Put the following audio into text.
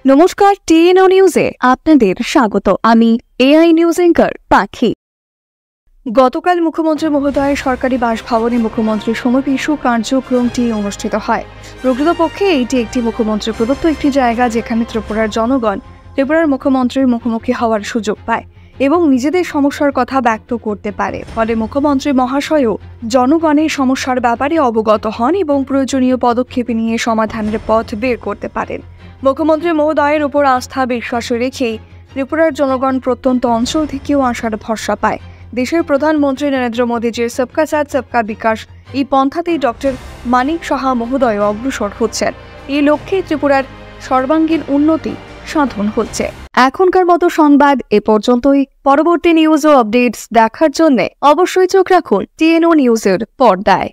নমস্কার, টিএনও নিউজে আপনাদের স্বাগত। আমি এআই নিউজ অ্যাঙ্কার পাখি। গতকাল মুখ্যমন্ত্রী মহোদয়ের সরকারি বাসভবনে মুখ্যমন্ত্রীর সমাবেশু কার্যক্রমটি অনুষ্ঠিত হয়। প্রকৃতপক্ষে এটি একটি মুখ্যমন্ত্রী প্রদত্ত একটি জায়গা, যেখানে ত্রিপুরার জনগণ ত্রিপুরার মুখ্যমন্ত্রীর মুখোমুখি হওয়ার সুযোগ পায় এবং নিজেদের সমস্যার কথা ব্যক্ত করতে পারে। ফলে মুখ্যমন্ত্রী মহাশয়ও জনগণের সমস্যার ব্যাপারে অবগত হন এবং প্রয়োজনীয় পদক্ষেপ নিয়ে সমাধানের পথ বের করতে পারেন। মুখ্যমন্ত্রী মহোদয়ের উপর আস্থা বিশ্বাস রেখেই ত্রিপুরার জনগণ প্রত্যন্ত অঞ্চল থেকেও আসার ভরসা পায়। দেশের প্রধানমন্ত্রী নরেন্দ্র মোদীজির সবকা সাথ সবকা বিকাশ এই পন্থাতেই ডক্টর মানিক সাহা মহোদয় অগ্রসর হচ্ছেন। এই লক্ষ্যে ত্রিপুরার সর্বাঙ্গীন উন্নতি সাধন হচ্ছে। এখনকার মতো সংবাদ এ পর্যন্তই। পরবর্তী নিউজ ও আপডেটস দেখার জন্য অবশ্যই চোখ রাখুন টিএনও নিউজের পর্দায়।